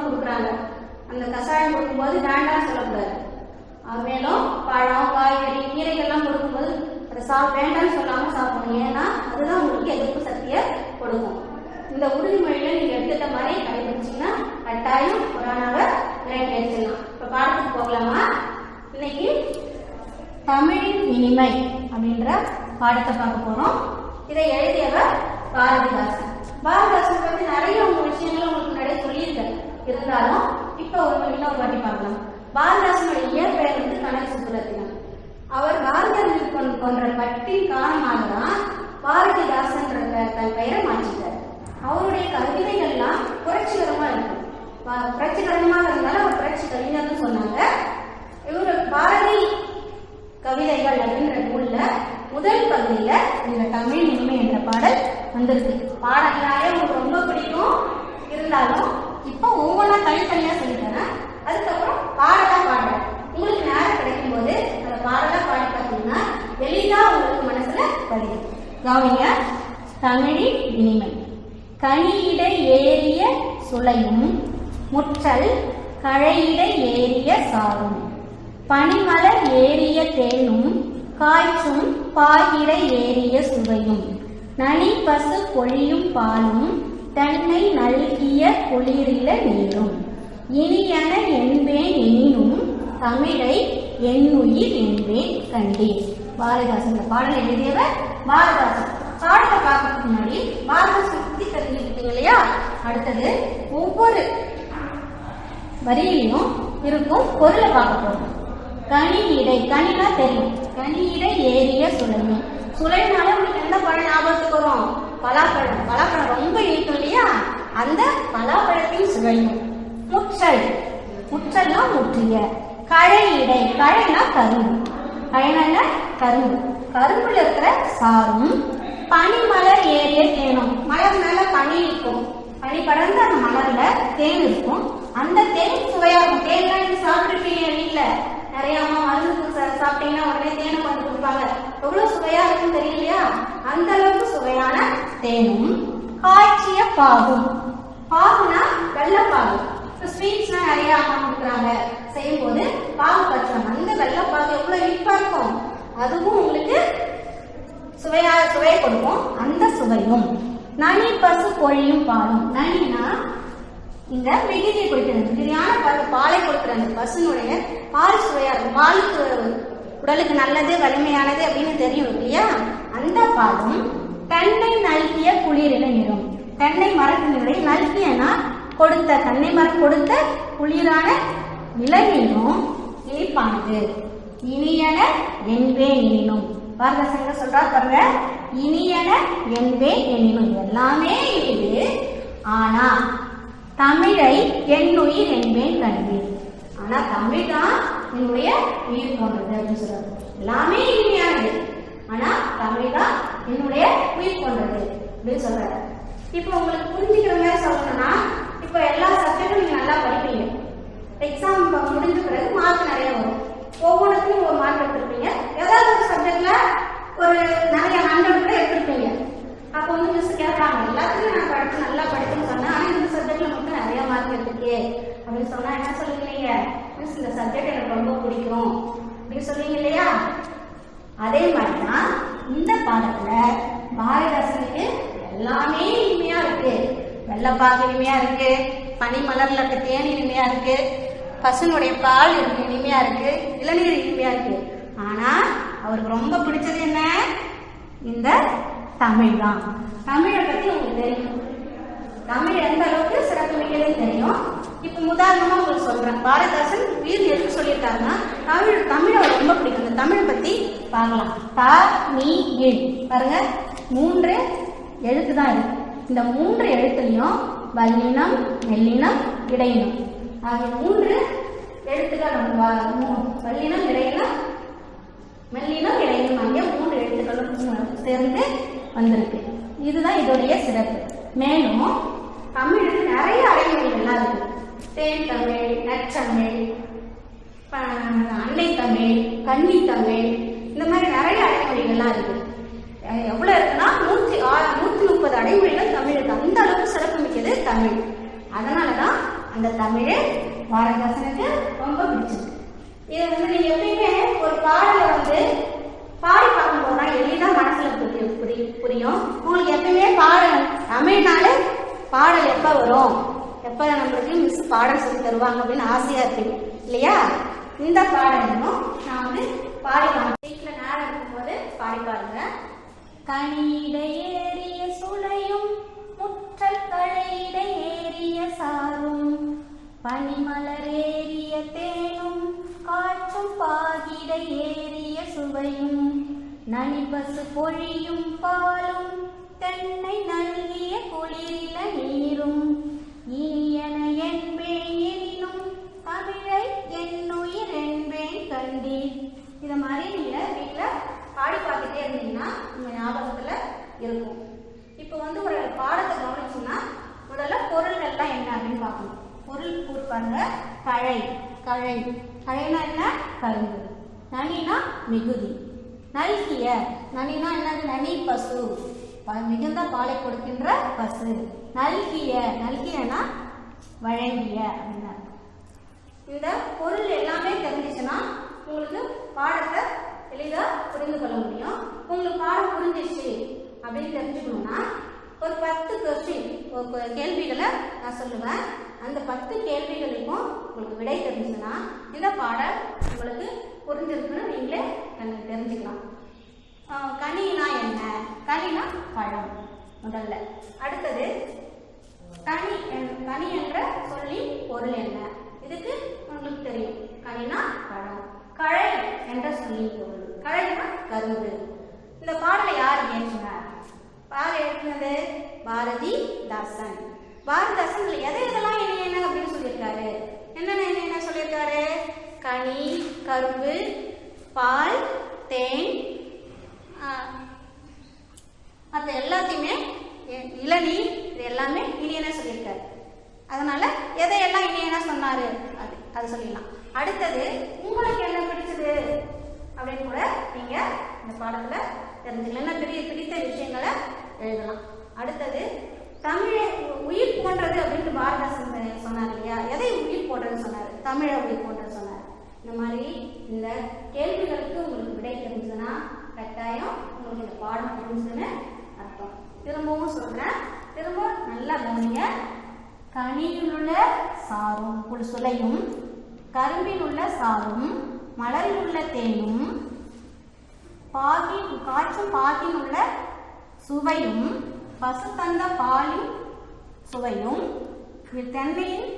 கொடுக்குறாங்க. அந்த கஷாயம் கொடுக்கும்போது வேண்டாம்னு சொல்லக்கூடாது. மேலும் பழம், காய்கறி, கீரைகள்லாம் கொடுக்கும்போது அதை வேண்டாம்னு சொல்லாமல் சாப்பிடணும். ஏன்னா அதுதான் உங்களுக்கு எதிர்ப்பு சக்தியை கொடுக்கும். இந்த உறுதிமொழியில நீங்க எடுத்துட்ட மாதிரி கடைபிடிச்சீங்கன்னா கட்டாயம் கொரோனாவை விரட்டி அடிச்சிடலாம். இப்ப பாடத்துக்கு போகலாமா? இன்னைக்கு தமிழின் இனிமை அப்படின்ற பாடத்தை பார்க்க போறோம். இதை எழுதியவர் பாரதிதாசன். பாரதிதாசன் பத்தி நிறைய விஷயங்களை உங்களுக்கு முன்னாடியே சொல்லியிருக்கேன். இருந்தாலும் இப்ப இன்னொரு வாட்டி பார்க்கலாம். பாரதிதாசனுடைய இயற்பெயர் வந்து கனக சுப்புரத்தினம். அவர் பாரதியார் போன்ற பட்டின் காரணமாக தான் பாரதிதாசன் தன் பெயரை மாற்றிட்டார். அவருடைய கவிதைகள்லாம் புரட்சிகரமா இருக்கும். புரட்சிகரமாக இருந்தாலும் அவர் புரட்சி கவிஞர்னு சொன்னாங்க. இவரு பாரதி கவிதைகள் அப்படின்ற நூல்ல முதல் பகுதியில இந்த தமிழ் இனிமை என்ற பாடல் வந்திருக்கு. பாடல்னாலே உங்களுக்கு ரொம்ப பிடிக்கும். இருந்தாலும் இப்ப ஒவ்வொன்றா தனித்தனியா சொல்லித்தரேன். அதுக்கப்புறம் பாடலா பாடுறேன். உங்களுக்கு நேரம் கிடைக்கும் போது அந்த பாடலா பாடி பார்த்தீங்கன்னா எளிதா உங்களுக்கு மனசுல பதியும். கவனிங்க. தமிழின் இனிமை. கனியிட ஏறிய சுளையும் முற்றல் கழையிட ஏறிய சாரும் பனிமலர் ஏறிய தேனும் காய்ச்சும் பாகிட ஏறிய சுவையும் நனி பசு பொழியும் பாலும் தன்னை நல்கிய குளிரில நீரும் இனியன என்பேன் எனினும் தமிழை என்னுயிர் என்பேன் கண்டேன். பாரதிதாசன். இந்த பாடலை எழுதியவர் பாரதிதாசன். பாடலை பார்க்கறதுக்கு முன்னாடி பாரதிதாசன் பத்தி தெரிஞ்சுக்கிட்டீங்க இல்லையா? அடுத்தது ஒவ்வொரு வரியிலையும் இருக்கும் பொருளை பார்க்க போறோம். கனி இடை. கனினா தெரியும். கனி இடை ஏறிய சுளையும். சுளைனால உங்களுக்கு எந்த பழம் ஞாபகத்துக்கு வரும்? பலாப்பழம். பலாப்பழம் ரொம்ப இனிக்கும் இல்லையா? அந்த பலாப்பழத்தின் சுவையும். முற்றல். முற்றல்னா முற்றிய. கழை இடை. கழைனா கரும்பு. கழைனா கரும்பு. கரும்புல இருக்கிற சாரும் பனிமலர் ஏறிய தேனும். மலர் மேல பனி இருக்கும். பனி படர்ந்து அந்த மலர்ல தேன் இருக்கும். அந்த தேன் சுவையா இருக்கும். தேன்லாம் நீங்க சாப்பிட்டுருப்பீங்க வீட்டுல. நிறைய அம்மா மருந்து சாப்பிட்டீங்கன்னா உடனே தேனை கொண்டு கொடுப்பாங்க. எவ்வளவு சுவையா இருக்குன்னு தெரியலையா? அந்த அளவுக்கு சுவையான தேனும் காய்ச்சிய பாகும். பாகுனா வெள்ளப்பாகு. ஸ்வீட்ஸ்லாம் நிறைய அம்மா கொடுக்குறாங்க. செய்யும் போது பாகு பச்சம். அந்த வெள்ளப்பாகு எவ்வளவு இனிப்பா இருக்கும். அதுவும் உங்களுக்கு சுவையை கொடுக்கும். அந்த சுவையும் நனி பசு பொழியும் பாலும். நனினா இந்த மிகுதியை கொடுக்கிறது. மிகுதியான பாலை கொடுக்கிற அந்த பசுனுடைய பால் சுவையா இருக்கும். பாலுக்கு உடலுக்கு நல்லது, வலிமையானது அப்படின்னு தெரியும் இல்லையா? அந்த பாலும் தென்னை நல்கிய குளிரில நிறம். தென்னை மரத்தினுடைய நல்கியனா கொடுத்த, தென்னை மரம் கொடுத்த குளிரான இளநீரும் இனிப்பானது. இனியன என்பே எனினும். பாரதிதாசன் சொல்றாரு பாருங்க. இனியன என்பே எனினும். எல்லாமே இனிது. ஆனா தமிழை என்னுயிர் என்பேன் கண்டேன். ஆனா தமிழ் தான் என்னுடைய உயிர் போன்றது அப்படின்னு சொல்றாரு. எல்லாமே இனிமையானது. ஆனா தமிழ் தான் என்னுடைய உயிர் போன்றது அப்படின்னு சொல்றாரு. இப்ப உங்களுக்கு புரிஞ்சுக்கிற மாதிரி சொல்லணும்னா, இப்ப எல்லா சப்ஜெக்டும் நீங்க நல்லா படிப்பீங்க. எக்ஸாம் முடிஞ்ச பிறகு மார்க் நிறைய வரும். ஒவ்வொன்றுக்கும் ஒரு மார்க் எடுத்திருப்பீங்க. ஏதாவது ஒரு சப்ஜெக்ட்ல ஒரு நிறைய 100 கூட எடுத்திருப்பீங்க. அப்போ வந்து மிஸ் கேட்பாங்க, எல்லாத்துக்கும் நான் படிச்சு நல்லா படிச்சுன்னு சொன்னேன், ஆனா இந்த சப்ஜெக்ட்ல மட்டும் நிறைய மார்க் எடுத்துக்கே அப்படின்னு சொன்னா என்ன சொல்லுவீங்க? மிஸ் இந்த சப்ஜெக்ட் எனக்கு ரொம்ப பிடிக்கும் அப்படின்னு சொல்லுவீங்க இல்லையா? அதே மாதிரிதான் இந்த பாடத்துல பாரதிதாசனுக்கு எல்லாமே இனிமையா இருக்கு. வெள்ளப்பாகு இனிமையா இருக்கு. பனிமலர்ல இருக்க தேன் இனிமையா இருக்கு. பசுனுடைய பால் இனிமையா இருக்கு. இளநீர் இனிமையா இருக்கு. ஆனா அவருக்கு ரொம்ப பிடிச்சது என்ன? இந்த தமிழ் தான். தமிழை பத்தி உங்களுக்கு தெரியும். தமிழ் எந்த அளவுக்கு சிறப்பு மிக்கதுன்னு தெரியும். இப்ப உதாரணமா உங்களுக்கு சொல்றேன். பாரதிதாசன் உயிர் எதுக்கு சொல்லியிருக்காருன்னா தமிழை ரொம்ப பிடிக்கும். இந்த தமிழ் பத்தி பார்க்கலாம். த நீ இல் பாருங்க, 3 எழுத்து தான் இருக்கு. இந்த 3 எழுத்துலையும் வல்லினம், மெல்லினம், இடையினம் ஆகிய 3 எழுத்துக்கள். வல்லினம், இடையினம், மெல்லினம், இடையினம் ஆகிய 3 எழுத்துக்களும் சேர்ந்து வந்திருக்கு. இதுதான் இதோடைய சிறப்பு. மேலும் தமிழுக்கு நிறைய அடைமொழிகள்லாம் இருக்கு. தேன் தமிழ், நற்சமிழ், அன்னை தமிழ், கன்னி தமிழ், இந்த மாதிரி நிறைய அடைமொழிகள்லாம் இருக்கு. எவ்வளவு இருக்குன்னா 130 அடைமொழிகள் தமிழுக்கு. அந்த அளவுக்கு சிறப்பு மிக்கது தமிழ். அதனாலதான் அந்த தமிழ் பாரதிதாசனுக்கு ரொம்ப பிடிச்சது. இதை வந்து நீங்க எப்பயுமே ஒரு பாடலை வந்து பாடி பார்க்கும்போது தான் எளிதா மனசுல புரியும். உங்களுக்கு எப்பயுமே பாடல் தமிழ்னாலே பாடல் எப்ப வரும், எப்ப நம்மளுக்கு மிஸ் பாடல் சொல்லி தருவாங்க அப்படின்னு ஆசையா இருப்பீங்க இல்லையா? இந்த பாடலும் நான் வந்து பாடி வீட்டுல நேரம் இருக்கும்போது பாடி பாருங்க. கனியிட ஏறிய சுளையும் முற்றல் கழையிட ஏறிய சாரும் பனிமலர் ஏறிய தேனும் காற்றும் பாகிட ஏறிய சுவையும் நனிபசு பொழியும் பாலும் தென்னை நல்கிய குளிரில நீரும் இனியன என்பேன் எனினும் தமிழை என்னுயிர் என்பேன் கண்டீர். இத மாதிரி நீங்க வீட்டுல பாடி பார்த்துட்டே இருந்தீங்கன்னா உங்க ஞாபகத்துல இருக்கும். இப்போ வந்து ஒரு பாடத்தை கவனிச்சோம்னா முதல்ல பொருள்கள்லாம் என்ன அப்படின்னு பார்க்கணும். பொருள் கூறுப்பாங்க. கழை, கழை, கழைனா என்ன? கரும்பு. நனினா மிகுதி. நல்கிய, நனினா என்னது? நனி பசு, மிகுந்த பாலை கொடுக்கின்ற பசு. நல்கிய, நல்கியனா வழங்கிய அப்படின்னா. இந்த பொருள் எல்லாமே தெரிஞ்சிச்சுன்னா உங்களுக்கு பாடத்தை எளிதா புரிந்து கொள்ள முடியும். உங்களுக்கு பாடம் புரிஞ்சிச்சு அப்படின்னு தெரிஞ்சுக்கணும்னா ஒரு 10 கொஸ்டின் கேள்விகளை நான் சொல்லுவேன். அந்த 10 கேள்விகளுக்கும் உங்களுக்கு விடை தெரிஞ்சுன்னா இந்த பாடம் உங்களுக்கு புரிஞ்சிருக்குன்னு நீங்களே தெரிஞ்சுக்கலாம். கனினா என்ன? கனினா பழம் முதல்ல. அடுத்தது கனி, கனி என்ற சொல்லி பொருள் என்ன? இதுக்கு உங்களுக்கு தெரியும். கனினா பழம். கழை என்ற சொல்லி பொருள். கழைனா கரும்பு. இந்த பாடலை யார் இயற்றினார்? யார் எழுதினது? பாரதிதாசன். பாரதிதாசன் எதெல்லாம் என்ன அப்படின்னு சொல்லியிருக்காரு? என்ன சொல்லியிருக்காரு? கனி, கரும்பு, பால், தேன், அது எல்லாத்தையுமே இளநீர், இது எல்லாமே இனியன சொல்லியிருக்காரு. அதனால எதையெல்லாம் இனியன சொன்னாரு அது சொல்லிடலாம். அடுத்தது உங்களுக்கு என்ன பிடிச்சது அப்படின்னு கூட நீங்க இந்த பாடத்துல தெரிஞ்சுக்கலாம். என்ன பிடித்த விஷயங்களை எழுதலாம். அடுத்தது தமிழை உயிர் போன்றது அப்படின்னு பாரதிதாசன் சொன்னார் இல்லையா? எதை உயிர் போன்றது சொன்னாரு? தமிழை உயிர் போன்றது சொன்னார். இந்த மாதிரி இந்த கேள்விகளுக்கு உங்களுக்கு விடை தெரிஞ்சதுன்னா கட்டாயம் உங்களுக்கு இந்த பாடம் புரிஞ்சுதுன்னு அர்த்தம். திரும்பவும் சொல்றேன், திரும்ப நல்லா கவனிங்க. கனியில் உள்ள சாரும் சுளையும், கரும்பில் உள்ள சாரும், மலரில் உள்ள தேனும், காற்றும் பாகில் உள்ள சுவையும், பசு தந்த பாலின் சுவையும், தென்னையின்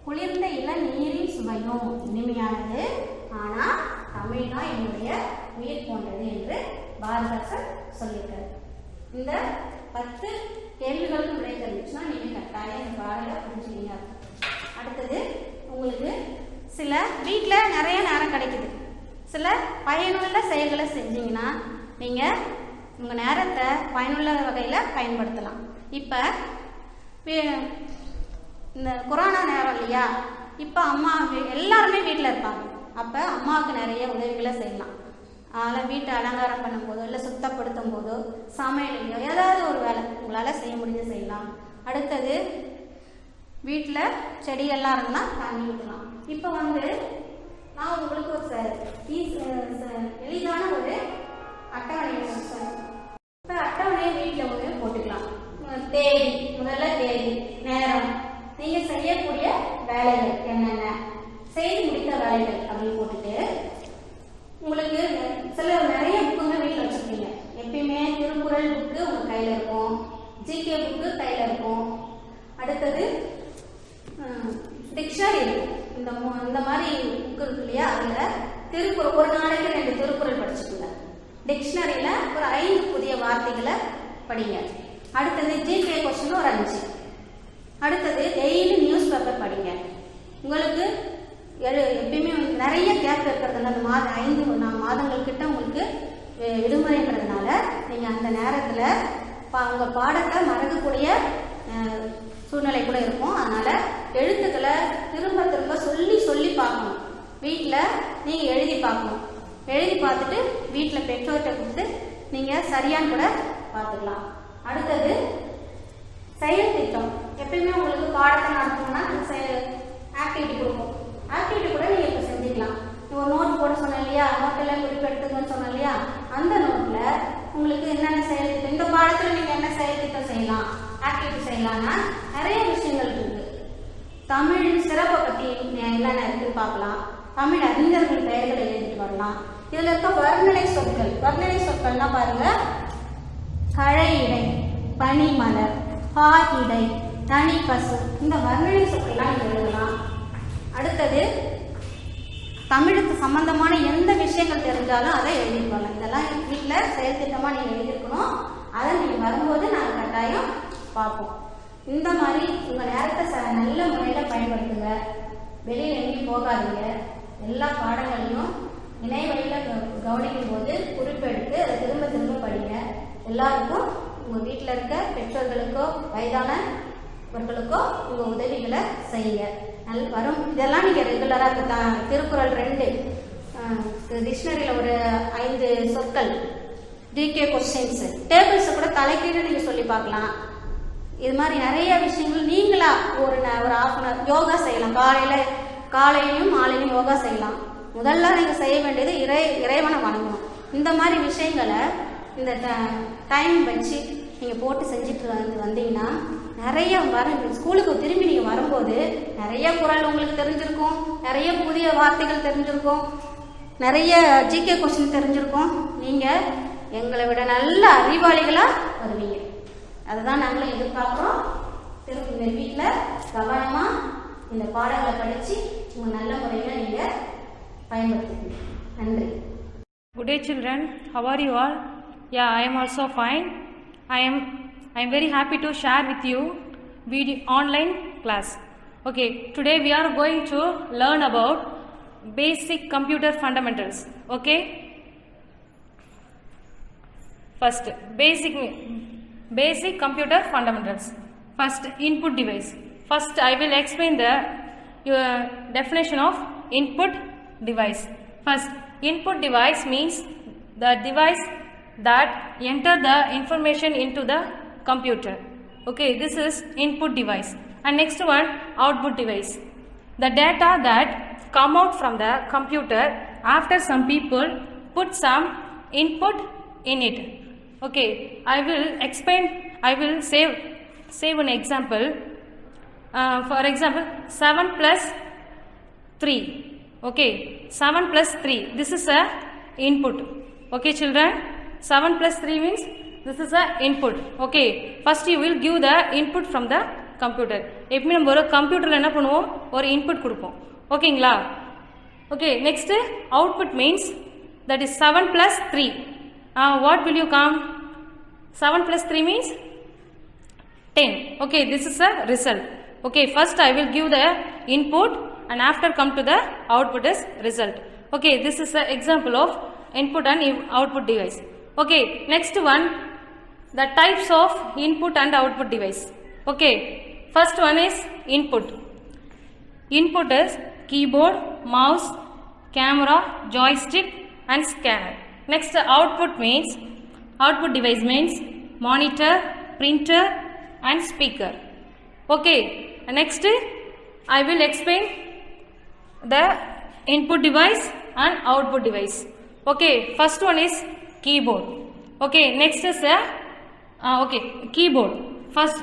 குளிர்ந்த இளநீரின் சுவையும் இனிமையானது. ஆனா தமிழ் தான் என்னுடைய உயிர் போன்றது என்று பாரதிதாசன் சொல்லியிருக்காரு. இந்த 10 கேள்விகளுக்கு விடை தெரிஞ்சுச்சுன்னா நீங்க கட்டாயம் இந்த பாடலை புரிஞ்சுக்கீங்க. அடுத்தது உங்களுக்கு சில வீட்டில் நிறைய நேரம் கிடைக்குது. சில பயனுள்ள செயல்களை செஞ்சீங்கன்னா நீங்க உங்க நேரத்தை பயனுள்ள வகையில பயன்படுத்தலாம். இப்ப இந்த கொரோனா நேரம் இல்லையா? இப்ப அம்மா எல்லாருமே வீட்டில் இருப்பாங்க. அப்ப அம்மாவுக்கு நிறைய உதவிகளை செய்யலாம். அதனால் வீட்டை அலங்காரம் பண்ணும் போதோ இல்லை சுத்தப்படுத்தும் போதோ சமையலையோ ஏதாவது ஒரு வேலை உங்களால் செய்ய முடிஞ்சு செய்யலாம். அடுத்தது வீட்டில் செடியெல்லாம் இருந்ததுன்னா தண்ணி ஊற்றலாம். இப்போ வந்து நான் உங்களுக்கு ஒரு எளிதான ஒரு அட்டவணை இப்போ அட்டவணையை வீட்டில் வந்து போட்டுக்கலாம். தேதி, முதல்ல தேதி, நேரம், நீங்கள் செய்யக்கூடிய வேலைகள் என்னென்ன, செய்து முடித்த வேலைகள் அப்படின்னு போட்டுட்டு உங்களுக்கு சில நிறைய புக்குங்க வீட்டில் வச்சுருப்பீங்க. எப்பயுமே திருக்குறள் புக்கு உங்கள் கையில் இருக்கும், ஜிகே புக்கு கையில் இருக்கும். அடுத்தது டிக்ஷனரி இருக்கும். இந்த மாதிரி புக்கு இருக்கு இல்லையா? அதில் திருக்குறள் ஒரு நாளைக்கு 2 திருக்குறள் படிச்சுக்கோங்க. டிக்ஷனரியில் ஒரு 5 புதிய வார்த்தைகளை படிங்க. அடுத்தது ஜிகே கொஸ்டின் ஒரு 5. அடுத்தது டெய்லி நியூஸ் பேப்பர் படிங்க. உங்களுக்கு எப்பயுமே நிறைய கேப் இருக்கிறதுனால அந்த 5 மாதங்கள் கிட்ட உங்களுக்கு விடுமுறைன்றதுனால நீங்கள் அந்த நேரத்தில் உங்கள் பாடத்தை மறக்கக்கூடிய சூழ்நிலை கூட இருக்கும். அதனால எழுத்துக்களை திரும்ப திரும்ப சொல்லி பார்க்கணும். வீட்டில் நீங்கள் எழுதி பார்க்கணும். எழுதி பார்த்துட்டு வீட்டில் பெற்றோர்கிட்ட கொடுத்து நீங்கள் சரியான்னு கூட பார்த்துக்கலாம். அடுத்தது செயல் திட்டம். எப்பயுமே உங்களுக்கு பாடத்தை நடத்தணும்னா ஆக்டிவிட்டி கொடுப்போம். ஆக்டிவிட்டி கூட நீங்கள் இப்போ செஞ்சுக்கலாம். ஒரு நோட் போட சொன்னேன் இல்லையா, நோட்டில் குறிப்பு எடுத்துக்கன்னு சொன்னேன் இல்லையா, அந்த நோட்டில் உங்களுக்கு என்னென்ன செயல்திட்டம், இந்த பாடத்தில் நீங்கள் என்ன செயல்திட்டம் செய்யலாம், ஆக்டிவிட்டி செய்யலாம்னா நிறைய விஷயங்கள் இருக்குது. தமிழின் சிறப்பை பற்றி என்னென்ன இருக்குன்னு பார்க்கலாம். தமிழ் அறிஞர்கள் பெயர்களை எழுதிட்டு வரலாம். இதில் இருக்க வர்ணனை சொற்கள்னா பாருங்க, கழை இடை, பனிமலர், பாகிடை, தனி பசு, இந்த வர்ணனை சொற்கள்லாம் நீங்கள் எழுதலாம். அடுத்தது தமிழுக்கு சம்பந்தமான எந்த விஷயங்கள் தெரிஞ்சாலும் அதை எழுதிருப்பாங்க. இதெல்லாம் வீட்டில் செயல்திட்டமாக நீங்கள் எழுதியிருக்கணும். அதை நீங்கள் வரும்போது நாங்கள் கட்டாயம் பார்ப்போம். இந்த மாதிரி உங்கள் நேரத்தை நல்ல முறையில் பயன்படுத்துங்க. வெளியில் எங்கேயும் போகாதீங்க. எல்லா பாடங்களையும் இணையவழியில் கவனிக்கும் போது குறிப்பெடுத்து அதை திரும்ப திரும்ப படிங்க. எல்லாருக்கும் உங்கள் வீட்டில் இருக்க பெற்றோர்களுக்கோ வயதானவர்களுக்கோ உங்கள் உதவிகளை செய்யுங்க. வரும் இதெல்லாம் நீங்கள் ரெகுலராக திருக்குறள் 2 டிக்ஷனரியில் ஒரு 5 சொற்கள், ஜிகே கொஸ்டின்ஸ், டேபிள்ஸை கூட தலைக்கீழ நீங்கள் சொல்லி பார்க்கலாம். இது மாதிரி நிறைய விஷயங்கள் நீங்களா ஒரு ½ மணி நேரம் யோகா செய்யலாம். காலையிலையும் மாலையிலையும் யோகா செய்யலாம். முதல்ல நீங்கள் செய்ய வேண்டியது இறைவனை வணங்கணும். இந்த மாதிரி விஷயங்களை இந்த டைம் வச்சு நீங்கள் போட்டு செஞ்சுட்டு வந்தீங்கன்னா நிறைய ஸ்கூலுக்கு திரும்பி நீங்கள் வரும்போது நிறைய குறள் உங்களுக்கு தெரிஞ்சிருக்கும், நிறைய புதிய வார்த்தைகள் தெரிஞ்சிருக்கும், நிறைய ஜிகே கொஸ்டின் தெரிஞ்சிருக்கும். நீங்கள் எங்களை விட நல்ல அறிவாளிகளாக வருவீங்க. அதுதான் நாங்களும் எதிர்பார்க்குறோம். திருப்பி வீட்டில் கவனமாக இந்த பாடங்களை படித்து உங்கள் நல்ல முறையில் நீங்கள் பயன்படுத்துவீங்க. நன்றி. Good day children, how are you all? Yeah, I am also fine. I am very happy to share with you video online class. Okay, today we are going to learn about basic computer fundamentals. Okay, first basic computer fundamentals. First, input device. First I will explain the definition of input device. First, input device means the device that enter the information into the computer. Okay, this is input device. And next one, output device. The data that come out from the computer after some people put some input in it. Okay, I will explain. I will save an example. For example, 7 plus 3. Okay, 7 plus 3. This is a input. Okay, children. 7 plus 3 means this is a input. Okay, first you will give the input from the computer. எப்பவுமே நம்ம ஒரு கம்ப்யூட்டரில் என்ன பண்ணுவோம், ஒரு input கொடுப்போம். ஓகேங்களா? Okay, next output means that is 7 plus 3. What will you come? 7 plus 3 means 10. Okay, this is a result. Okay, first I will give the input and after come to the output is result. Okay, this is an example of input and output device. Okay, next one, the types of input and output device. Okay, first one is input. Input is keyboard, mouse, camera, joystick and scanner. Next, output device means monitor, printer and speaker. Okay, next I will explain the input device and output device. Okay, first one is keyboard. Okay, next is keyboard. First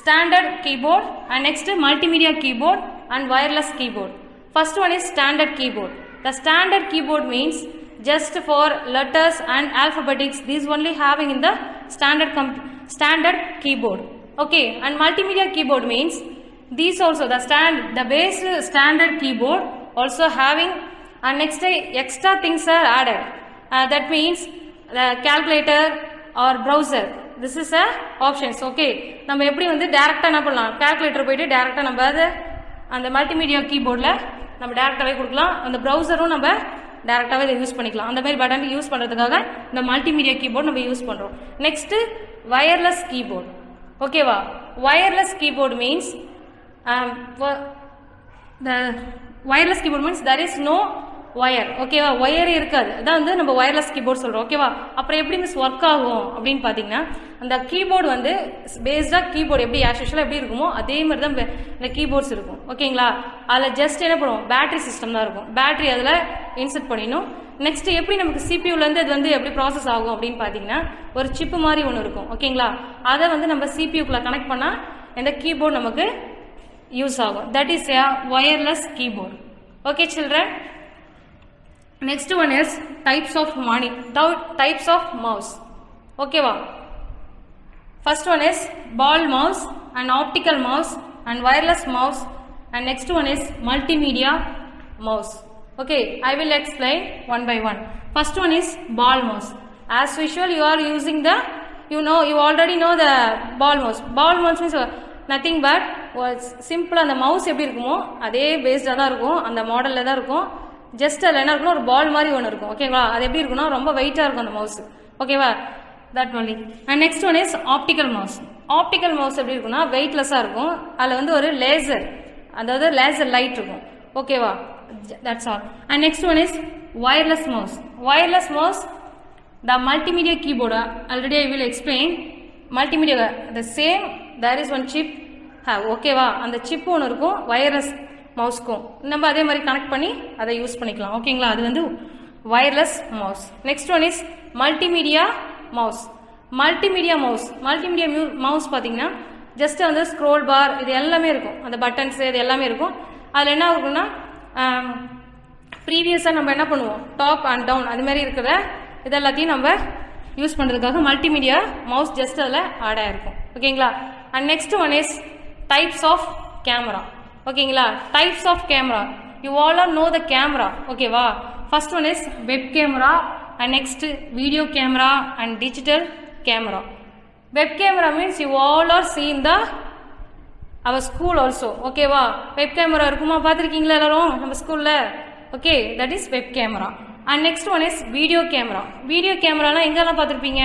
standard keyboard and next multimedia keyboard and wireless keyboard. First one is standard keyboard. The standard keyboard means just for letters and alphabetics. These only having in the standard keyboard. Okay, and multimedia keyboard means these also the base standard keyboard also having, and next extra things are added. That means the calculator or browser. This is a options. Okay, நம்ம எப்படி வந்து டைரக்டா என்ன பண்ணலாம், calculator போயிட்டு டைரக்டா நம்ம அந்த மல்டிமீடியா கீபோர்ட்ல நம்ம டைரக்டாவே கொடுக்கலாம். அந்த browserம் நம்ம டைரக்டாவே இதை யூஸ் பண்ணிக்கலாம். அந்த மாதிரி பட்டன் யூஸ் பண்றதுக்காக இந்த மல்டிமீடியா கீபோர்ட் நம்ம யூஸ் பண்றோம். Next wireless keyboard. ஓகேவா? Wireless keyboard means the wireless keyboard means there is no wire. ஓகேவா, ஒயர் இருக்காது. அதான் வந்து நம்ம ஒயர்லெஸ் கீபோர்ட் சொல்கிறோம். ஓகேவா, அப்புறம் எப்படி மிஸ் ஒர்க் ஆகும் அப்படின்னு பார்த்தீங்கன்னா, அந்த கீபோர்டு வந்து பேஸ்டாக கீபோர்டு எப்படி ஆஸ்யூஷுவலாக எப்படி இருக்குமோ அதே மாதிரி தான் இந்த கீபோர்ட்ஸ் இருக்கும். ஓகேங்களா, அதில் ஜஸ்ட் என்ன பண்ணுவோம், பேட்டரி சிஸ்டம் தான் இருக்கும். பேட்டரி அதில் இன்செர்ட் பண்ணிடணும். நெக்ஸ்ட் எப்படி நமக்கு சிபியூலேருந்து அது வந்து எப்படி ப்ராசஸ் ஆகும் அப்படின்னு பார்த்தீங்கன்னா, ஒரு சிப்பு மாதிரி ஒன்று இருக்கும். ஓகேங்களா, அதை வந்து நம்ம சிபியூக்குள்ளே கனெக்ட் பண்ணால் இந்த கீபோர்டு நமக்கு யூஸ் ஆகும். That is a wireless keyboard. Okay children, next one is types of mouse. Okay va, first one is ball mouse and optical mouse and wireless mouse, and next one is multimedia mouse. Okay, I will explain one by one. First one is ball mouse. As usual you are using the, you already know the ball mouse. Ball mouse means nothing but சிம்பிளாக அந்த mouse எப்படி இருக்குமோ அதே பேஸ்டாக தான் இருக்கும், அந்த மாடலில் தான் இருக்கும். ஜஸ்ட் அதில் என்ன இருக்குன்னா ஒரு பால் மாதிரி ஒன்று இருக்கும். ஓகேவா, அது எப்படி இருக்குன்னா ரொம்ப வெயிட்டாக இருக்கும் அந்த மவுஸ். ஓகேவா, that only. And next one is optical mouse. Optical mouse எப்படி இருக்குன்னா வெயிட்லெஸ்ஸாக இருக்கும். அதில் வந்து ஒரு லேசர், அதாவது லேசர் லைட் இருக்கும். ஓகேவா, that's all. And next one is wireless mouse. Wireless mouse the multimedia keyboard. Already I will explain. Multimedia the same, there is one chip have. ஓகேவா, அந்த சிப்பு ஒன்று இருக்கும் வயர்லெஸ் மவுஸ்க்கும். நம்ம அதே மாதிரி கனெக்ட் பண்ணி அதை யூஸ் பண்ணிக்கலாம். ஓகேங்களா, அது வந்து wireless mouse. Next one is multimedia mouse. Multimedia mouse பார்த்தீங்கன்னா ஜஸ்ட் வந்து ஸ்க்ரோல் பார் இது எல்லாமே இருக்கும், அந்த பட்டன்ஸ் இது எல்லாமே இருக்கும். அதில் என்ன இருக்குன்னா ப்ரீவியஸாக நம்ம என்ன பண்ணுவோம், டாப் அண்ட் டவுன் அது மாதிரி இருக்கிற இது எல்லாத்தையும் நம்ம யூஸ் பண்ணுறதுக்காக மல்டிமீடியா மவுஸ் ஜஸ்ட் அதில் ஆட் ஆகிருக்கும். ஓகேங்களா, and next one is types of camera. ஓகேங்களா, types of camera, you all are know the camera. ஓகேவா, first one is web camera and next video camera and digital camera. Web camera means you all are seen the our school also. ஓகேவா, web camera இருக்குமா, பார்த்துருக்கீங்களா எல்லாரும் நம்ம ஸ்கூலில்? Okay, that is web camera. And next one is video camera. Video கேமராலாம் எங்கெல்லாம் பார்த்துருப்பீங்க,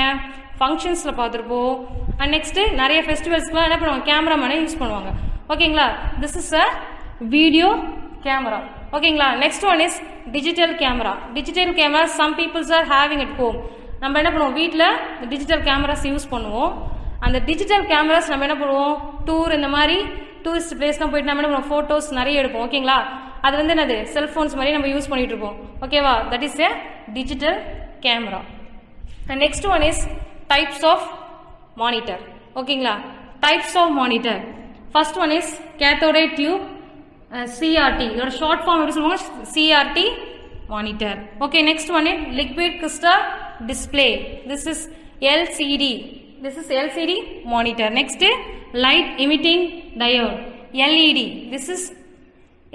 ஃபங்க்ஷன்ஸில் பார்த்துருப்போம். அண்ட் நெக்ஸ்ட்டு நிறைய ஃபெஸ்டிவல்ஸ்க்குலாம் என்ன பண்ணுவாங்க, கேமராமேனை யூஸ் பண்ணுவாங்க. ஓகேங்களா, this is a video camera. ஓகேங்களா, next one is digital camera. Digital camera some peoples are having at home. நம்ம என்ன பண்ணுவோம், வீட்டில் டிஜிட்டல் கேமராஸ் யூஸ் பண்ணுவோம். அந்த டிஜிட்டல் கேமராஸ் நம்ம என்ன பண்ணுவோம், டூர் இந்த மாதிரி டூரிஸ்ட் பிளேஸ்லாம் போயிட்டு நம்ம என்ன பண்ணுவோம், ஃபோட்டோஸ் நிறைய எடுப்போம். ஓகேங்களா, அது வந்து என்னது செல்ஃபோன்ஸ் மாதிரி நம்ம யூஸ் பண்ணிட்டு இருப்போம். ஓகேவா, that is a digital camera. And next one is types of monitor. ஓகேங்களா, types of monitor. First one is cathode tube, CRT. இதோட ஷார்ட் ஃபார்ம் எப்படி சொல்லுவாங்க, CRT monitor. Okay, next one is liquid crystal display. This is LCD. This is LCD monitor. Next, light emitting diode, LED. This is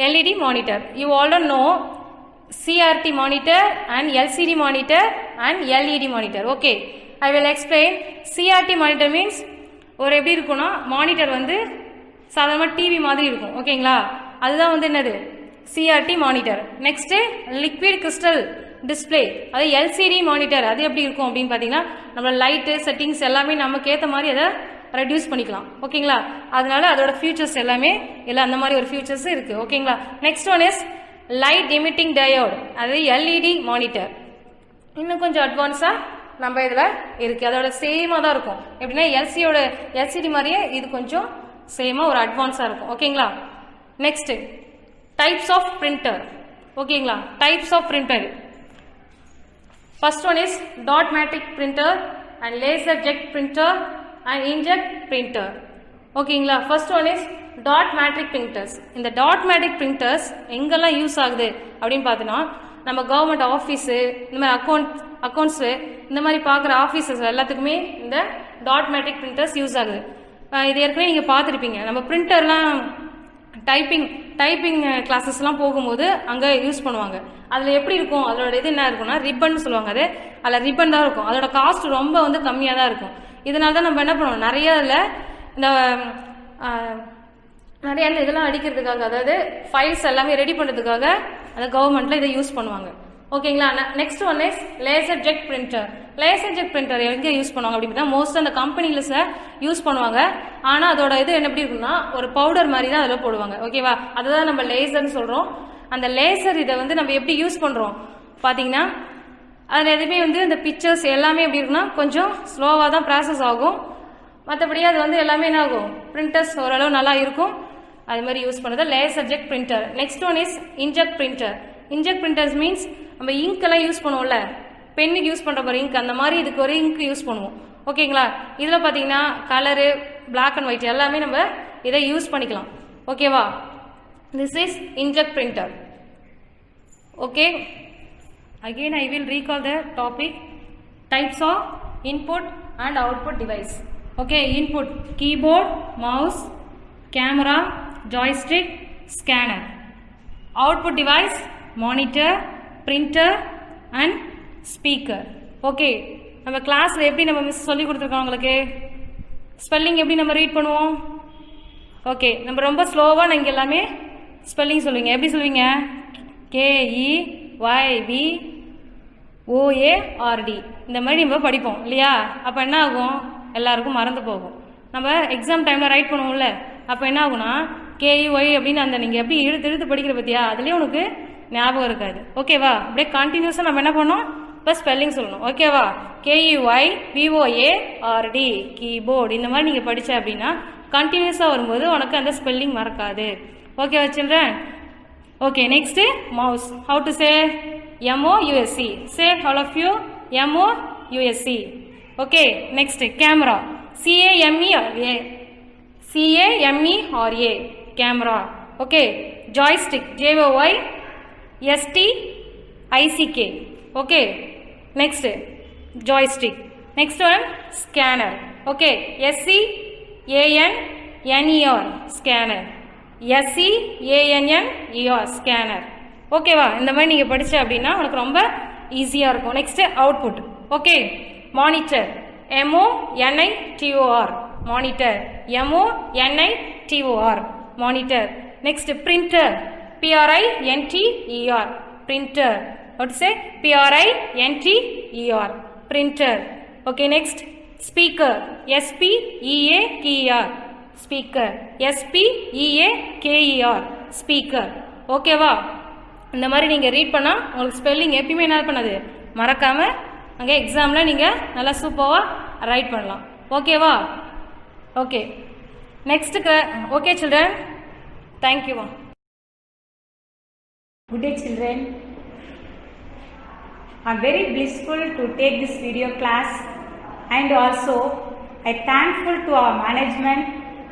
LED monitor. You all know CRT monitor and LCD monitor and LED monitor. Okay, I will explain. CRT monitor means ஒரு எப்படி இருக்கும்னா monitor வந்து சாதாரணமாக TV மாதிரி இருக்கும். ஓகேங்களா, அதுதான் வந்து என்னது CRT monitor. Next liquid crystal display, அது எல்சிடி மானிட்டர். அது எப்படி இருக்கும் அப்படின்னு பார்த்தீங்கன்னா நம்ம லைட்டு செட்டிங்ஸ் எல்லாமே நமக்கு ஏற்ற மாதிரி அதை ரெடியூஸ் பண்ணிக்கலாம். ஓகேங்களா, அதனால அதோட ஃபியூச்சர்ஸ் எல்லாமே இல்லை அந்த மாதிரி ஒரு ஃபியூச்சர்ஸ் இருக்குது. ஓகேங்களா, next one is light emitting diode. அது எல்இடி மானிட்டர். இன்னும் கொஞ்சம் அட்வான்ஸாக நம்ம இதில் இருக்குது. அதோட சேமாக தான் இருக்கும். எப்படின்னா எல்சிடி மாதிரியே இது கொஞ்சம் சேமாக ஒரு அட்வான்ஸாக இருக்கும். ஓகேங்களா, நெக்ஸ்ட் டைப்ஸ் ஆஃப் பிரிண்டர். ஓகேங்களா, types of printer. First one is dot matrix printer and laser jet printer and inkjet printer. ஓகேங்களா, first one is dot matric printers. இந்த டாட் மேட்ரிக் பிரிண்டர்ஸ் எங்கெல்லாம் யூஸ் ஆகுது அப்படின்னு பார்த்தோன்னா நம்ம கவர்மெண்ட் ஆஃபீஸு இந்த மாதிரி அக்கௌண்ட்ஸு இந்த மாதிரி பார்க்குற ஆஃபீஸஸ் எல்லாத்துக்குமே இந்த டாட் மேட்ரிக் பிரிண்டர்ஸ் யூஸ் ஆகுது. இது ஏற்கனவே நீங்கள் பார்த்துருப்பீங்க. நம்ம பிரிண்டர்லாம் டைப்பிங் கிளாஸஸ்லாம் போகும்போது அங்கே யூஸ் பண்ணுவாங்க. அதில் எப்படி இருக்கும், அதோட இது என்ன இருக்கும்னா ரிப்பன் சொல்லுவாங்க. அது அதில் ரிப்பன் தான் இருக்கும். அதோட காஸ்ட் ரொம்ப வந்து கம்மியாக தான் இருக்கும். இதனால தான் நம்ம என்ன பண்ணுவோம், நிறைய அதில் இந்த நிறைய அந்த இதெல்லாம் அடிக்கிறதுக்காக, அதாவது ஃபைல்ஸ் எல்லாமே ரெடி பண்ணுறதுக்காக அந்த கவர்மெண்ட்டில் இதை யூஸ் பண்ணுவாங்க. ஓகேங்களா, next one is laser jet printer. Laser jet printer எங்கே யூஸ் பண்ணுவாங்க அப்படின்னு பார்த்தா மோஸ்ட் அந்த கம்பெனில யூஸ் பண்ணுவாங்க. ஆனால் அதோட இது என்ன எப்படி இருக்குன்னா ஒரு பவுடர் மாதிரி தான் அதில் போடுவாங்க. ஓகேவா, அதுதான் நம்ம லேசர்னு சொல்கிறோம். அந்த லேசர் இதை வந்து நம்ம எப்படி யூஸ் பண்ணுறோம் பார்த்தீங்கன்னா அதில் எதுவுமே வந்து இந்த பிக்சர்ஸ் எல்லாமே எப்படி இருக்குன்னா கொஞ்சம் ஸ்லோவாக தான் ப்ராசஸ் ஆகும். மற்றபடி அது வந்து எல்லாமே என்ன ஆகும், பிரிண்டர்ஸ் ஓரளவு நல்லா இருக்கும். அது மாதிரி யூஸ் பண்ணுறது laser jet printer. Next one is inkjet printer. Inkjet printers means நம்ம இங்க்கெல்லாம் யூஸ் பண்ணுவோம்ல, பென்னுக்கு யூஸ் பண்ணுற ஒரு இங்க், அந்த மாதிரி இதுக்கு ஒரு இங்க் யூஸ் பண்ணுவோம். ஓகேங்களா? இதில் பார்த்தீங்கன்னா கலரு, பிளாக் அண்ட் ஒயிட் எல்லாமே நம்ம இதை யூஸ் பண்ணிக்கலாம். ஓகேவா? This is inkjet printer. Okay, again I will recall the topic types of input and output device. Okay, input keyboard, mouse, camera, joystick, scanner. Output device monitor, printer and speaker. Okay, நம்ம கிளாஸ்ல எப்படி நம்ம miss சொல்லி கொடுத்துருக்கோம் உங்களுக்கு spelling எப்படி நம்ம read பண்ணுவோம். ஓகே, நம்ம ரொம்ப ஸ்லோவாக நீங்கள் எல்லாமே ஸ்பெல்லிங் சொல்லுவீங்க. எப்படி சொல்லுவீங்க? KEYBOARD இந்த மாதிரி நம்ம படிப்போம் இல்லையா? அப்போ என்ன ஆகும், எல்லாருக்கும் மறந்து போகும். நம்ம எக்ஸாம் டைமில் ரைட் பண்ணுவோம்ல, அப்போ என்ன ஆகும்னா KEY அப்படின்னு அந்த நீங்கள் எப்படி இழுத்து படிக்கிற பற்றியா அதுலேயே உனக்கு ஞாபகம் இருக்காது. ஓகேவா? அப்படியே கண்டினியூஸாக நம்ம என்ன பண்ணோம், இப்போ ஸ்பெல்லிங் சொல்லணும். ஓகேவா? KEYBOARD கீபோர்டு இந்த மாதிரி நீங்கள் படித்த அப்படின்னா கண்டினியூஸாக வரும்போது உனக்கு அந்த ஸ்பெல்லிங் மறக்காது. ஓகேவா children? Okay, next mouse. How to say? MOUSE. Say all of you MOUSE. Okay, next camera. CAMERA. CAMERA. Camera. Okay, joystick. JOYSTICK. Okay, next joystick. Next one scanner. Okay, SCANNER. Scanner. SCANNER scanner. ஓகேவா? இந்த மாதிரி நீங்கள் படித்த அப்படின்னா உனக்கு ரொம்ப ஈஸியாக இருக்கும். Next output. Okay, monitor. MONITOR monitor. MONITOR monitor. Next printer. PRINTER printer. What say? PRINTER printer. Okay, next speaker. SPEAKER speaker. SPEAKER speaker. ஓகேவா? இந்த மாதிரி நீங்கள் ரீட் பண்ணால் உங்களுக்கு ஸ்பெல்லிங் எப்பயுமே என்ன பண்ணாது, மறக்காமல் அங்கே எக்ஸாமில் நீங்கள் நல்லா சூப்பராக ரைட் பண்ணலாம். ஓகேவா? Okay, next. ஓகே சில்ட்ரன், தேங்க்யூவா. Good day children. I am very blissful to take this video class, and also I am thankful to our management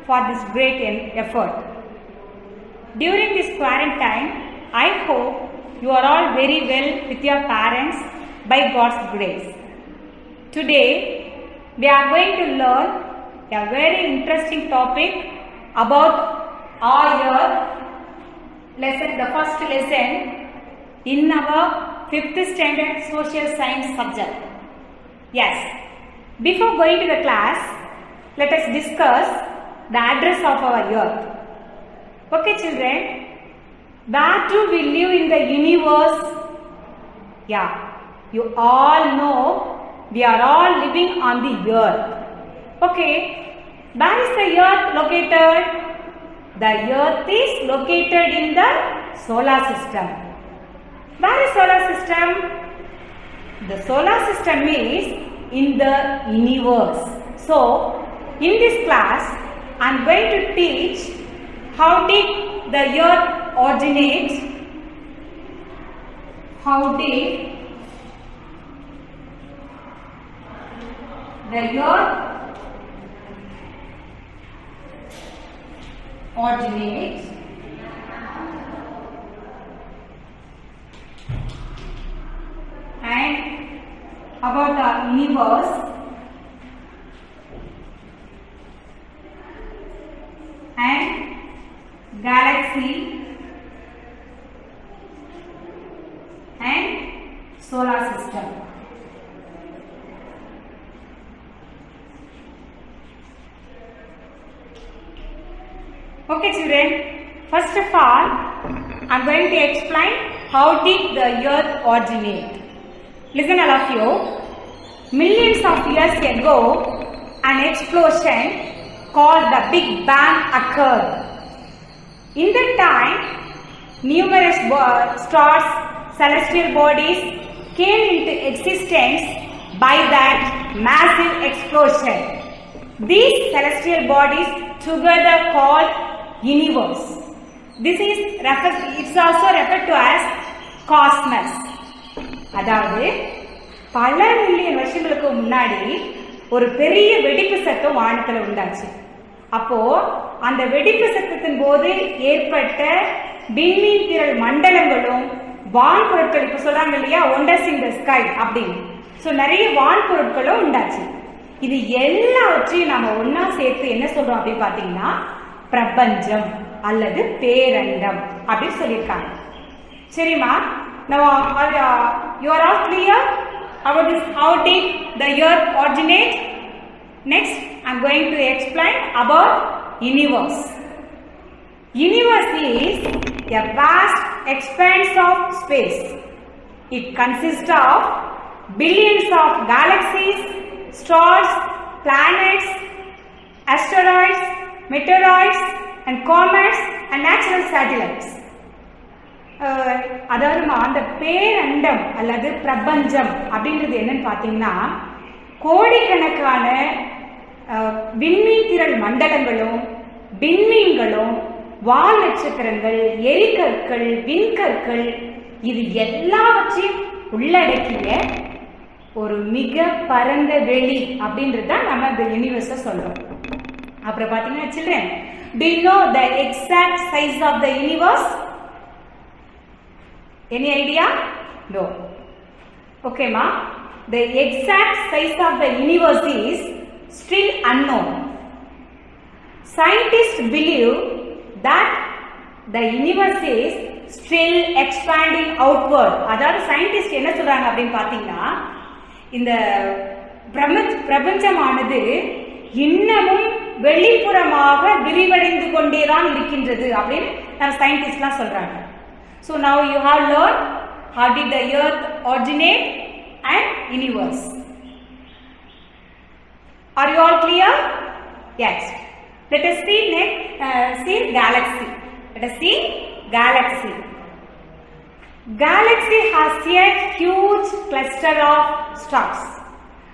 for this great effort. During this quarantine, I hope you are all very well with your parents by God's grace. Today, we are going to learn a very interesting topic about our lesson, the first lesson in our 5th standard social science subject. Yes, before going to the class, let us discuss the address of our earth. Okay children, where do we live in the universe? Yeah, you all know we are all living on the earth. Okay, where is the earth located? The earth is located in the solar system. Where is solar system? The solar system is in the universe. So, in this class, I am going to teach how did the earth originate, how did the earth originate, and about the universe and galaxy and solar system. Okay children, first of all I am going to explain how did the earth originate. Listen all of you. Millions of years ago, an explosion called the Big Bang occurred. In that time, numerous stars, celestial bodies came into existence by that massive explosion. These celestial bodies together called universe. It's also referred to as cosmos. அதாவது பல million வருஷங்களுக்கு முன்னாடி ஒரு பெரிய வெடிப்பு சத்தம் வானத்துல உண்டாச்சு. அப்போ அந்த வெடிப்பு சத்தத்தின் போது ஏற்பட்ட விண்மீன் திரள் மண்டலங்களும் வான் பொருட்கள், இப்ப சொல்றாங்க இல்லையா ஒண்டர்ஸ் இன் த ஸ்கை அப்படின்னு, ஸோ நிறைய வான் பொருட்களும் உண்டாச்சு. இது எல்லாவற்றையும் நாம ஒன்னா சேர்த்து என்ன சொல்றோம் அப்படின்னு பாத்தீங்கன்னா பிரபஞ்சம் அல்லது பேரண்டம் அப்படின்னு சொல்லியிருக்காங்க. சரிமா, now you are all clear about this, how did the earth originate? Next I am going to explain about universe. Universe is a vast expanse of space. It consists of billions of galaxies, stars, planets, asteroids, meteoroids and comets and natural satellites. அதாவது அந்த பேரண்டம் அல்லது பிரபஞ்சம் அப்படின்றது என்னன்னு பார்த்தீங்கன்னா கோடிக்கணக்கான விண்மீன் திரள் மண்டலங்களும் விண்மீன்களும் வால் நட்சத்திரங்கள், எரிகற்கள், விண்கற்கள், இது எல்லாவற்றையும் உள்ளடக்கிய ஒரு மிக பரந்த வெளி அப்படின்றது தான் நம்ம இந்த யூனிவர்ஸை சொல்றோம். அப்புறம் பார்த்தீங்கன்னா children, do you know the exact size of the universe? Any idea? No. Okay ma, the exact size of the universe is still unknown. Scientists believe that the universe is still expanding outward. அதாவது scientist என்ன சொல்றாங்க அப்படின்னு பாத்தீங்கன்னா இந்த பிரபஞ்சமானது இன்னமும் வெளிப்புறமாக விரிவடைந்து கொண்டேதான் இருக்கின்றது அப்படின்னு நம்ம சயின்டிஸ்ட்லாம் சொல்றாங்க. So now you have learned how did the earth originate and universe. Are you all clear? Yes. Let us see next, see galaxy. Let us see galaxy. Galaxy has a huge cluster of stars.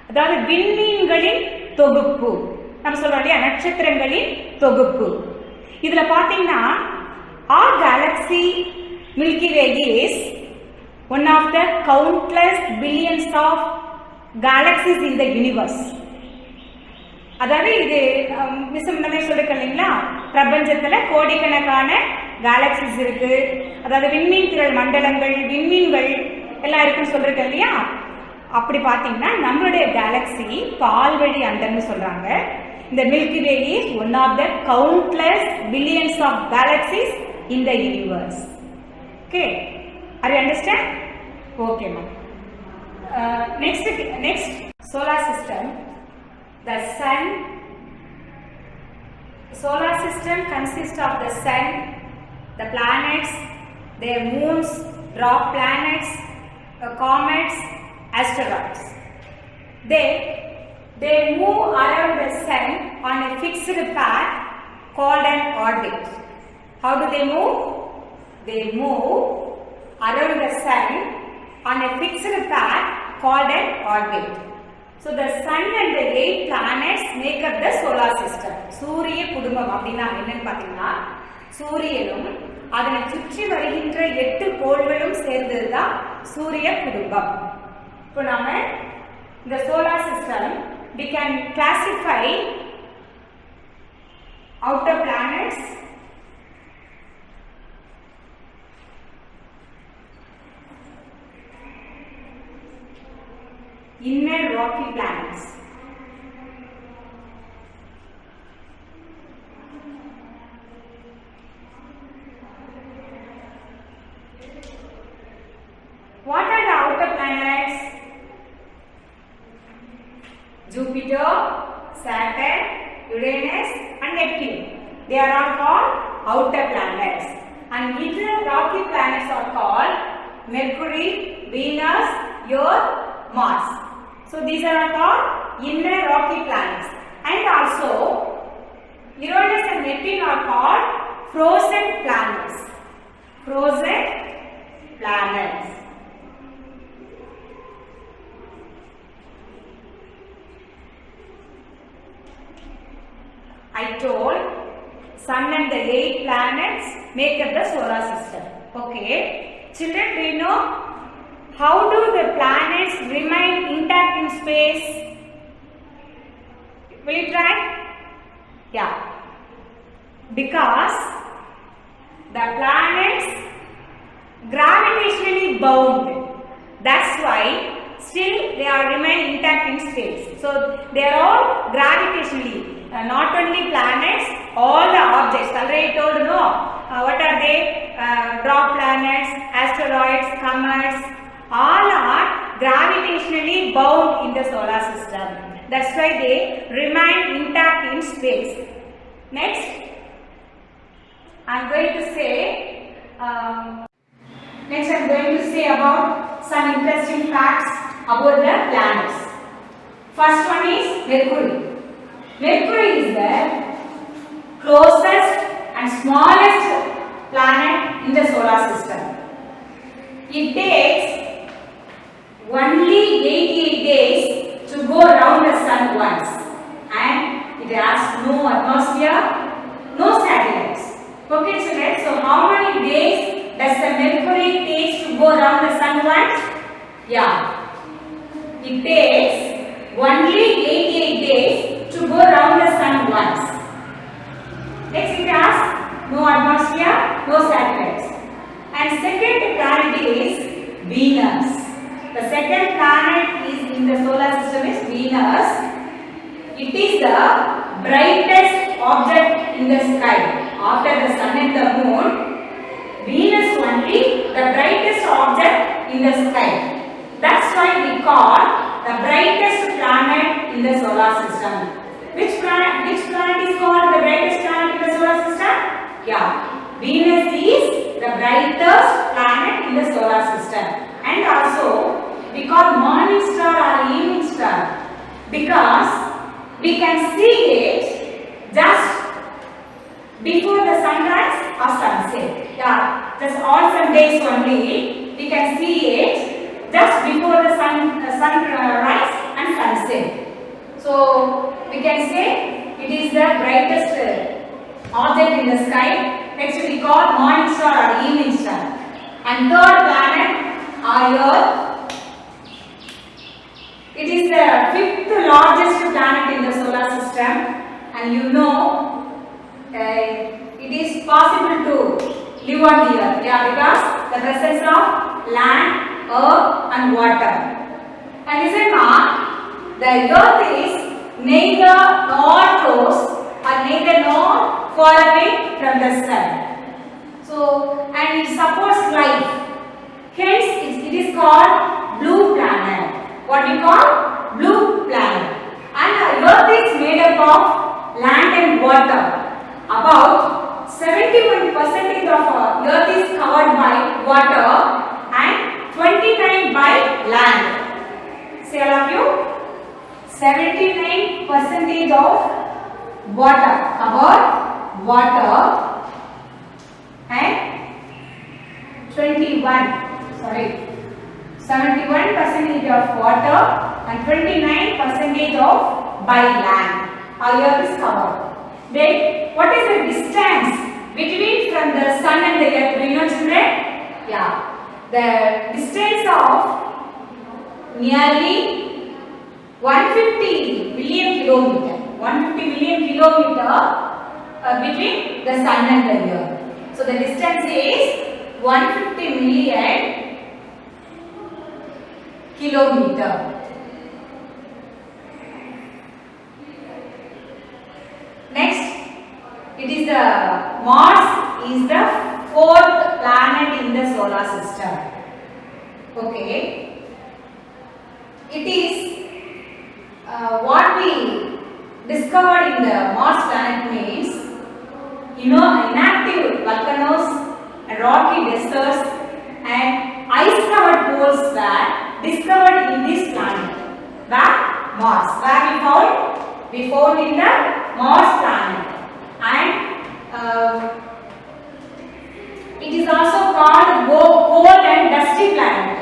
அதாவது விண்மீன்களின் தொகுப்பு, நம்ம சொல்றோம் இல்லையா நட்சத்திரங்களின் தொகுப்பு. இதுல பாத்தீங்கன்னா our galaxy Milky Way is one of the countless billions of galaxies in the universe. அதாவது இது மிஸ் முன்னமே சொல்லிருக்கேன் இல்லைங்களா, பிரபஞ்சத்துல கோடிக்கணக்கான கேலக்சிஸ் இருக்கு, அதாவது விண்மீன் திரள் மண்டலங்கள், விண்மீன்கள் எல்லாம் இருக்குன்னு சொல்லிருக்கேன் இல்லையா. அப்படி பாத்தீங்கன்னா நம்மளுடைய கேலக்சி பால்வழி அண்டம்னு சொல்றாங்க. இந்த Milky Way is one of the countless billions of galaxies in the universe. Okay, are you understand? Okay ma'am. Next solar system. The sun. Solar system consists of the sun, the planets, their moons, dwarf planets, comets, asteroids. They move around the sun on a fixed path called an orbit. How do they move? They move around the sun on a fixed path called an orbit. So the sun and the 8 planets make up the solar system. சூரிய குடும்பம் அப்படின்னா என்னன்னு பாத்தீங்கன்னா சூரியனும் அதனை சுற்றி வருகின்ற 8 கோள்களும் சேர்ந்ததுதான் சூரிய குடும்பம். இப்போ நாம இந்த solar system we can classify outer planets, inner rocky planets. What are the outer planets? Jupiter, Saturn, Uranus and Neptune. They are all called outer planets. And inner rocky planets are called Mercury, Venus, Earth, Mars. So these are called inner rocky planets. And also Uranus and Neptune are called frozen planets. Frozen planets make up the solar system. Okay. Children, do you know how do the planets remain intact in space? Will you try? Yeah. Because the planets gravitationally bound. That's why still they are remain intact in space. So they are all gravitationally, not only planets, all the objects. Already told, no. What are they? Dwarf planets, asteroids, comets. All are gravitationally bound in the solar system. That's why they remain intact in space. Next, I'm going to say. Next, I'm going to say about some interesting facts about the planets. First one is Mercury. Mercury is the closest and smallest planet in the solar system. It takes only 88 days to go around the sun once, and it has no atmosphere, no satellites. Okay, children, so how many days does the Mercury takes to go around the sun once? Yeah, it takes only 88 days to go around the sun once. Next, it has no atmosphere, no satellites. And second planet is Venus. The second planet is in the solar system is Venus. It is the brightest object in the sky after the sun and the moon. Venus only the brightest object in the sky. That's why we call the brightest planet in the solar system. Which planet is called the brightest planet in the solar system? Yeah, Venus is the brightest planet in the solar system. And also we call morning star or evening star because we can see it just before the sunrise or sunset. Yeah, just on some days only we can see it just before the sunrise and sunset. So we can say it is the brightest object in the sky. Next we call morning star or evening star. And third planet are Earth. It is the fifth largest planet in the solar system, and you know it is possible to live on the Earth. Yeah, because the presence of land, earth and water. And listen now, the Earth is neither nor close or neither nor far away from the sun. So, and it supports life. Hence, it is called blue planet. What we call blue planet. And the Earth is made up of land and water. About 71% of Earth is covered by water and 29% by land. Say all of you, 79% of water, about water, and 71% of water and 29% of by land. Our Earth is covered. Then, what is the distance between from the sun and the Earth? Do you know, children? Yeah, the distance of nearly 150 million kilometer. 150 million kilometer between the sun and the Earth. So the distance is 150 million kilometer. Next, it is the Mars is the fourth planet in the solar system. Okay, it is what we discovered in the Mars planet means, you know, inactive volcanoes and rocky deserts and ice-covered poles were discovered in this planet. Where? Mars. Where we found? We found in the Mars planet. And it is also called cold and dusty planet.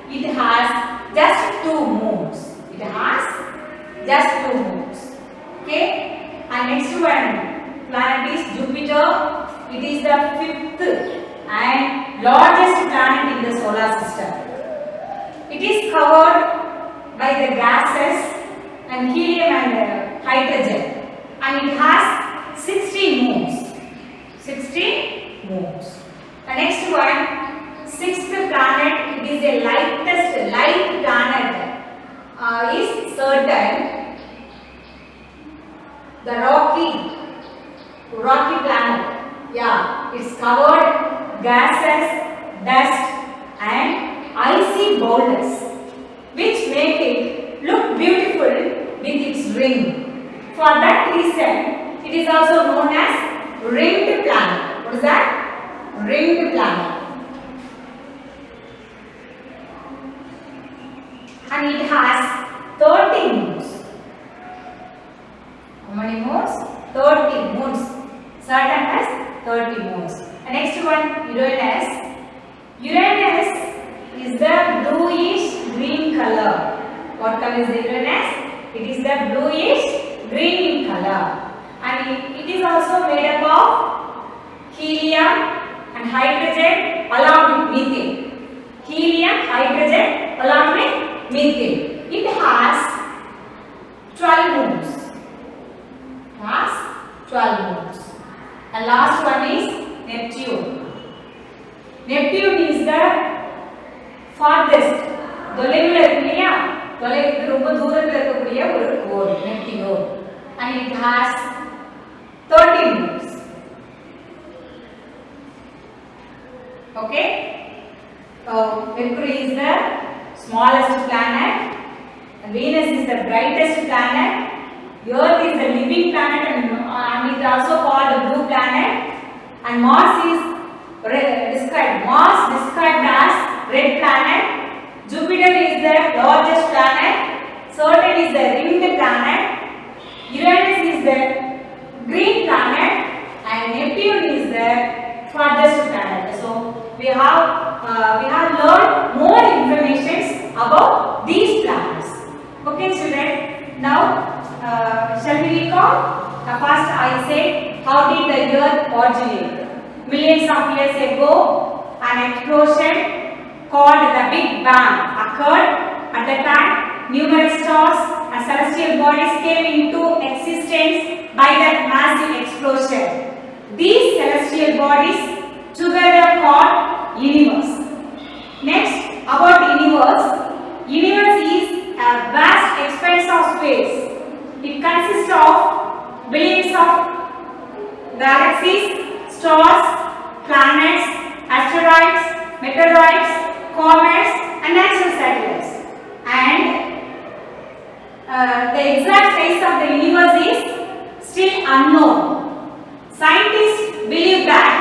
It has just 2 moons. It has just 2 moons. Okay. And next one planet is Jupiter. it is the fifth and largest planet in the solar system. It is covered by the gases and helium and hydrogen, and it has 16 moons. 16 moons. The next one, sixth planet, it is a lightest light planet, is Saturn, the rocky planet. Yeah, it's covered gases, dust and icy boulders, which make it look beautiful with its ring. For that reason, it is also known as ringed planet. What is that? Ringed planet. And it has 30 moons. How many moons? 30 moons. Saturn has 30 moons. The next one, Uranus. Uranus is the bluish green color. What color is the Uranus? It is the bluish green in color. And it is also made up of helium and hydrogen along with methane. Helium, hydrogen along with methane. It has 12 moons. Has 12 moons. And last one is Neptune. Neptune is the farthest. தொலைவில் இருக்கு இல்லையா? தொலைவுக்கு ரொம்ப தூரத்தில் இருக்கக்கூடிய ஒரு கோள் Neptune. And it has 13 moons. Okay? Mercury is the smallest planet. Venus is the brightest planet. Earth is the living planet and it is also called the blue planet. And Mars is described as red planet. Jupiter is the largest planet. Saturn is the ringed planet. Uranus is the green planet. And Neptune is the farthest planet. So we have learned more information about these planets. Okay, children. Now shall we recall? First I said, how did the earth originate? Millions of years ago, an explosion called the Big Bang occurred. At the time, numerous stars and celestial bodies came into existence by that massive explosion. These celestial bodies together called universe. Next, about the universe. Universe is a vast expanse of space. It consists of billions of galaxies, stars, planets, asteroids, meteoroids, comets and natural satellites. And the exact size of the universe is still unknown. Scientists believe that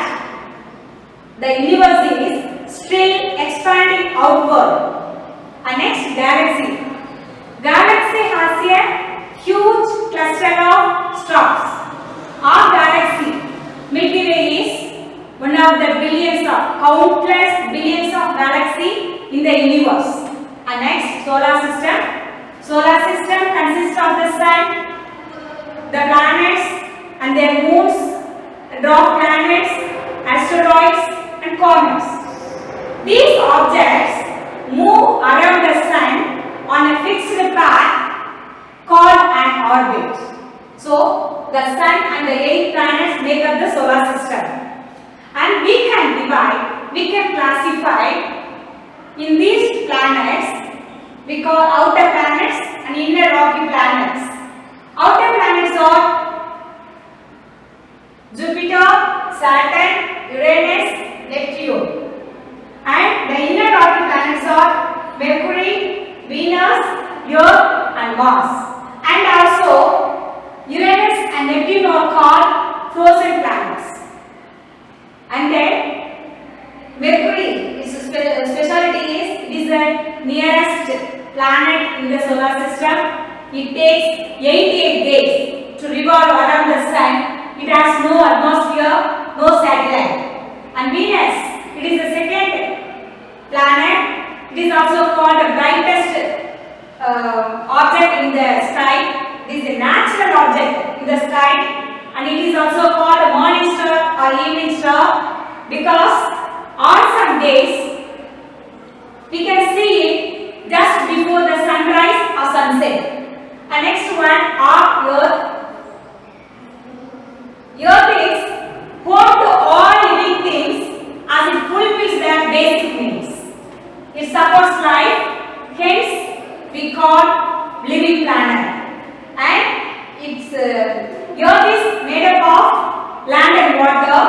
the universe is still expanding outward. And next, galaxy. Galaxy has a huge cluster of stars. Our galaxy, Milky Way, is one of the countless billions of galaxies in the universe. And next, solar system. Solar system consists of the sun, the planets and their moons, dwarf planets, asteroids and comets. These objects move around the sun on a fixed path called an orbit. So, the sun and the 8 planets make up the solar system. And we can classify in these planets, we call outer planets and inner rocky planets. Outer planets are Jupiter, Saturn, Uranus, Neptune. And the inner rocky planets are Mercury, Venus, Earth and Mars. And also Uranus and Neptune are called frozen planets. And then Mercury, its speciality is it is the nearest planet in the solar system. It takes 88 days to revolve around the sun. It has no atmosphere, no satellite. And Venus, it is the second planet. It is also called the brightest object in the sky. It is a natural object in the sky and it is also called a morning star or evening star because on some days we can see it just before the sunrise or sunset. And next one are Earth. Earth is home to all living things as it fulfills their basic needs. It supports life, hence we call living planet. And its Earth is made up of land and water.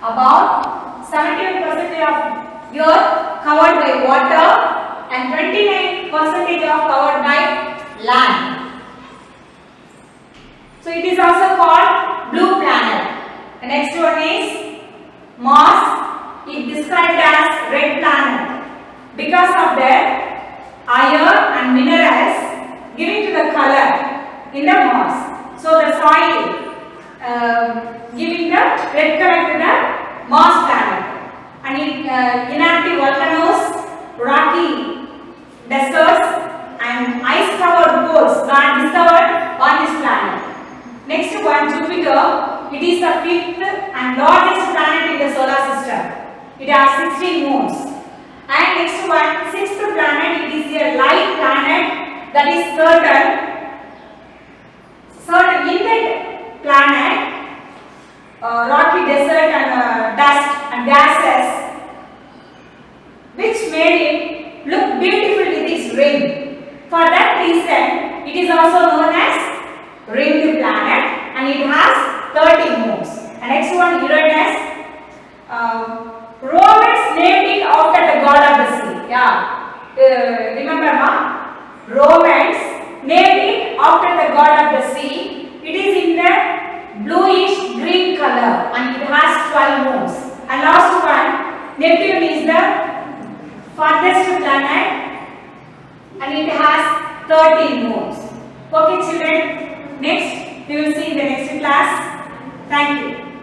About 71% of Earth covered by water and 29% of covered by land. So it is also called blue planet. The next one is Mars. It is described as red planet because of the iron and minerals giving to the color in the Mars. So the soil giving the red color to the Mars planet. And inactive volcanoes, rocky deserts and ice covered poles are discovered on this planet. Next one, Jupiter. It is the fifth and largest planet in the solar system. It has 16 moons. And next one, sixth planet. It is a light planet, that is Saturn. In that planet, rocky desert and dust and gases, which made it look beautiful with its ring. For that reason, it is also known as ringed planet, and it has 30 moons. And next one, Uranus. Romans named it after the god of the sea. Yeah, remember, ma? Romans named it after the god of the sea. It is in the bluish green color and it has 12 moons. And last one, Neptune is the farthest planet and it has 13 moons. Okay children, next we will see in the next class. Thank you.